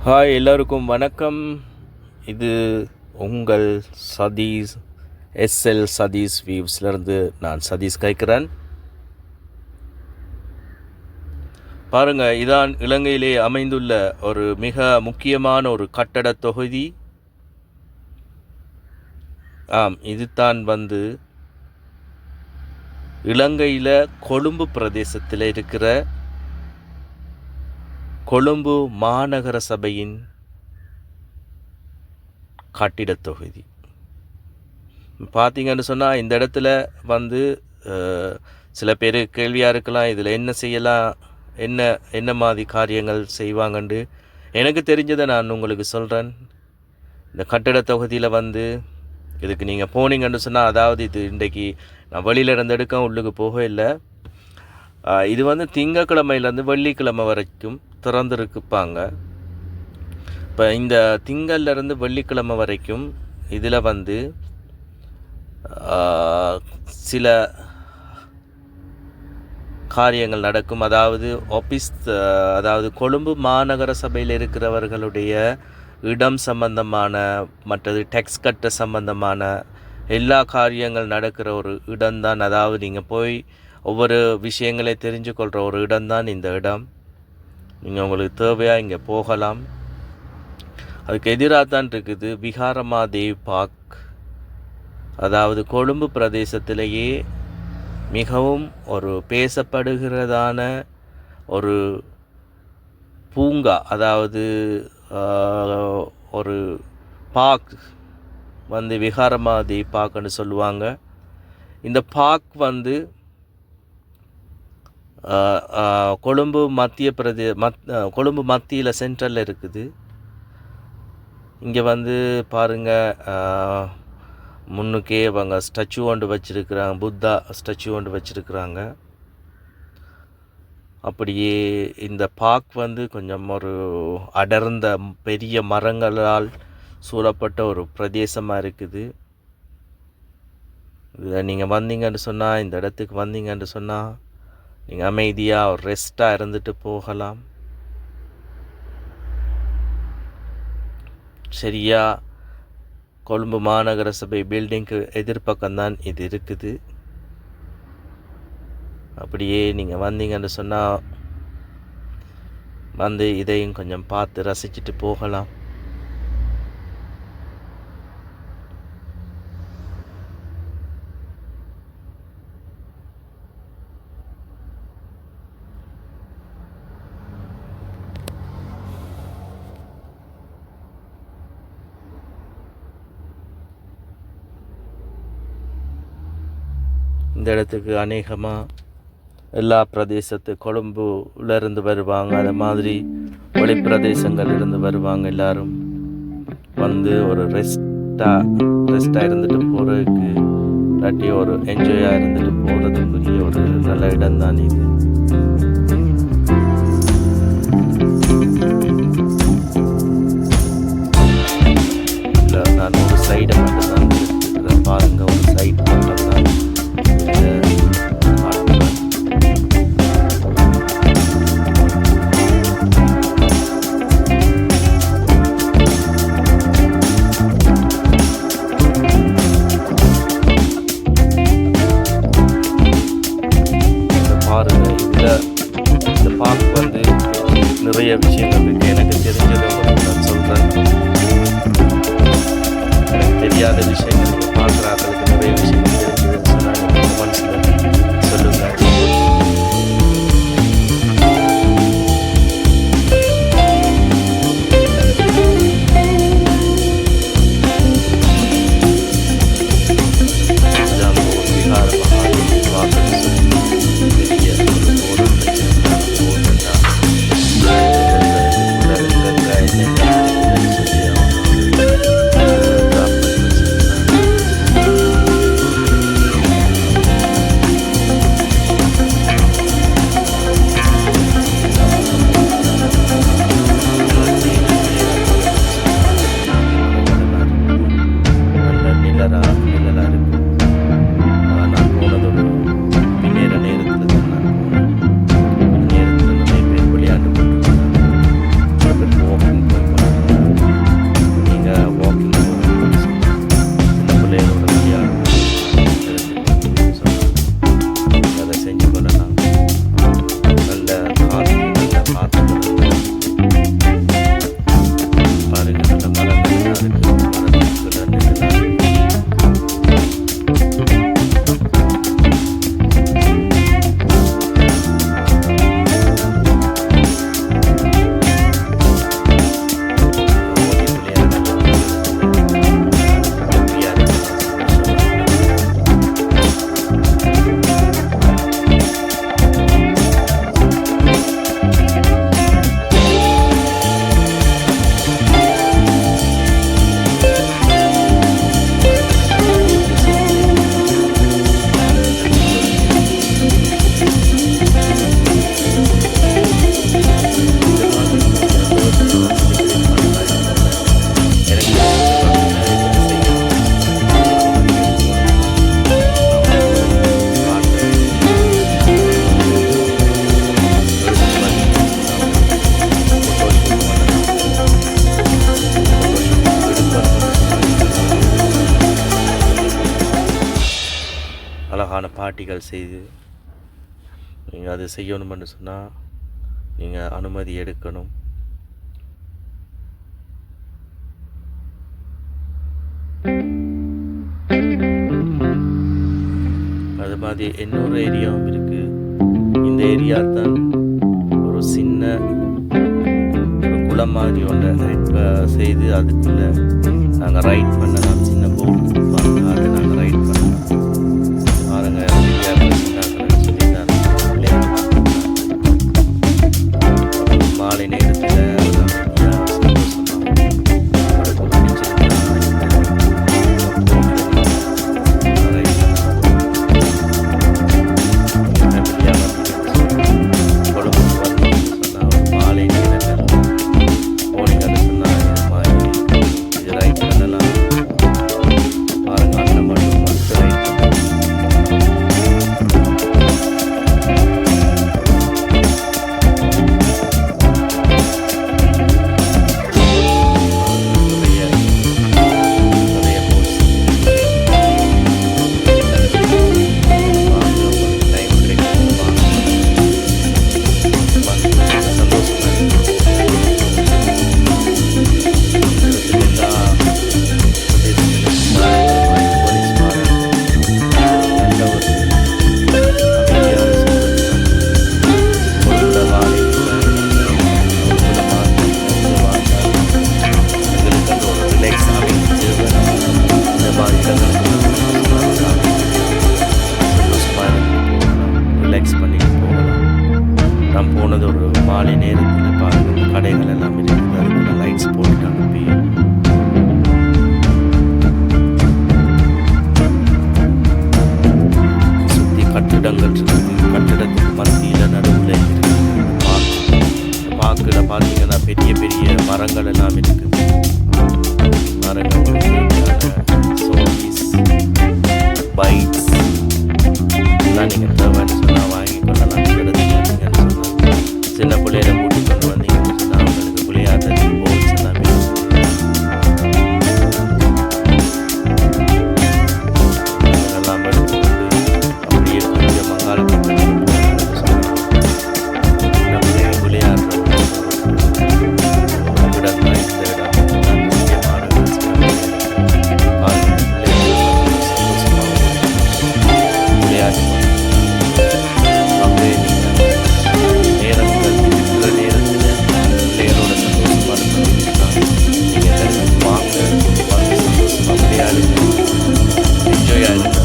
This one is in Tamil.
ஹாய் எல்லோருக்கும் வணக்கம். இது உங்கள் சதீஷ் சதீஷ் வீவ்ஸ்லேருந்து நான் சதீஷ் கேட்குறேன். பாருங்கள், இதான் இலங்கையிலே அமைந்துள்ள ஒரு மிக முக்கியமான ஒரு கட்டட தொகுதி. இதுதான் இலங்கையில் கொழும்பு பிரதேசத்தில் இருக்கிற கொழும்பு மாநகர சபையின் கட்டிடத் தொகுதி. பார்த்தீங்கன்னு சொன்னால் இந்த இடத்துல சில பேர் கேள்வியாக இருக்கலாம், இதில் என்ன செய்யலாம், என்ன மாதிரி காரியங்கள் செய்வாங்கண்டு. எனக்கு தெரிஞ்சதை நான் உங்களுக்கு சொல்கிறேன். இந்த கட்டிடத் தொகுதியில் இதுக்கு நீங்கள் போனீங்கன்னு சொன்னால், அதாவது இது இன்றைக்கு நான் வெளியில் இருந்து எடுக்க உள்ளுக்கு போக இல்லை. இது திங்கக்கிழமையிலேருந்து வெள்ளிக்கிழமை வரைக்கும் திறந்துருக்குப்பாங்க. இப்போ இந்த திங்கள்லேருந்து வெள்ளிக்கிழமை வரைக்கும் இதில் சில காரியங்கள் நடக்கும். அதாவது கொழும்பு மாநகர சபையில் இருக்கிறவர்களுடைய இடம் சம்பந்தமான, மற்றது டெக்ஸ் கட்ட சம்பந்தமான எல்லா காரியங்கள் நடக்கிற ஒரு இடம்தான். அதாவது நீங்கள் போய் ஒவ்வொரு விஷயங்களை தெரிஞ்சு கொள்கிற ஒரு இடம்தான் இந்த இடம். நீங்கள் உங்களுக்கு தேவையாக இங்கே போகலாம். அதுக்கு எதிராக தான் இருக்குது விகாரமாதேவ் பார்க். அதாவது கொழும்பு பிரதேசத்திலேயே மிகவும் ஒரு பேசப்படுகிறதான ஒரு பூங்கா, அதாவது ஒரு பார்க் விகாரமாதேவ் பார்க்குன்னு சொல்லுவாங்க. இந்த பார்க் கொழும்பு கொழும்பு மத்தியில் சென்ட்ரலில் இருக்குது. இங்கே பாருங்கள், முன்னுக்கே ஸ்டாச்சு ஒன்று வச்சுருக்குறாங்க, புத்தா ஸ்டாச்சு ஒன்று வச்சுருக்குறாங்க. அப்படியே இந்த பார்க் கொஞ்சம் ஒரு அடர்ந்த பெரிய மரங்களால் சூழப்பட்ட ஒரு பிரதேசமாக இருக்குது. இதில் நீங்கள் வந்தீங்கன்னு சொன்னால், இந்த இடத்துக்கு வந்தீங்கன்னு சொன்னால் நீங்கள் அமைதியாக ஒரு ரெஸ்ட்டாக இருந்துட்டு போகலாம். சரியா, கொழும்பு மாநகர சபை பில்டிங்க்கு எதிர்பக்கம்தான் இது இருக்குது. அப்படியே நீங்கள் வந்தீங்கன்னு சொன்னால் இதையும் கொஞ்சம் பார்த்து ரசிச்சுட்டு போகலாம். இந்த இடத்துக்கு அநேகமாக எல்லா கொழும்புலேருந்து வருவாங்க, அது மாதிரி வெளி பிரதேசங்கள்லேருந்து வருவாங்க. எல்லோரும் ஒரு ரெஸ்ட்டாக இருந்துட்டு போகிறதுக்கு, இல்லாட்டி ஒரு என்ஜாயாக இருந்துட்டு போகிறதுக்குரிய ஒரு நல்ல இடம் தான் இது. நான் ஒரு சைடை மட்டும்தான் எடுத்துக்கிறேன். பாருங்கள், ஒரு சைடு மட்டும்தான். இந்த பார்க் நிறைய விஷயங்கள் இருக்குது. எனக்கு தெரிஞ்சதை நான் சொல்கிறேன். எனக்கு தெரியாத விஷயங்கள் பார்க்குறாங்களுக்கு நிறைய விஷயங்கள் தெரிஞ்சதுன்னு சொன்னாங்க. கமெண்ட்ஸில் சொல்லுங்கள். வழிகாட்டிகள் செய்து நீங்கள் அதை செய்யணும்னு சொன்னால் நீங்கள் அனுமதி எடுக்கணும். அது மாதிரி இன்னொரு ஏரியாவும் இருக்குது. இந்த ஏரியா தான் ஒரு சின்ன ஒரு குளம் மாதிரி ஒன்றை செய்து அதுக்குள்ளே நாங்கள் ரைட் பண்ணலாம். சின்ன போட் கொடுப்பாங்க, அதை நாங்கள் ரைட் பண்ணலாம். பாருங்க மாலை நேரத்தில் ரிலாக்ஸ் பண்ணிட்டு போகலாம். நான் போனது ஒரு மாலை நேரத்தில் பாருங்கள், கடைகள் எல்லாம் இருக்குது, அதுக்குள்ள லைட்ஸ் போட்டு அனுப்பி சுற்றி கட்டிடங்கள் இருக்குது. கட்டிடத்துக்கு மத்தியில் நடுவில் இருக்குது பார்க்கில் பார்த்தீங்கன்னா பெரிய பெரிய மரங்கள் எல்லாம் இருக்குது. மரங்கள் சோபீஸ் பைக்ஸ் எல்லாம் நீங்கள் தேவைன்னு சொன்னால் வாங்கி கொள்ளலாம். நீங்கள் சொன்னால் சின்ன பிள்ளையில கூட்டி கொண்டு வந்தீங்கன்னு சொன்னால் அவங்களுக்கு விளையாட்டு போல்ஸ் எல்லாமே எல்லாம் எடுத்துக்கொண்டு அப்படியே கொஞ்சம் மங்காளத்துக்கு சின்ன பிள்ளைங்க விளையாடுற இடம் தான் இந்த இடம். முக்கியமான விளையாட்டு அப்படியே நேரங்கள் இருக்கிற நேரத்தில் பிள்ளைகளோட சந்தோஷமாக இருக்கணும். நீங்கள் வாங்க சந்தோஷமாக விளையாடுங்க, என்ஜாய் ஆகுங்க.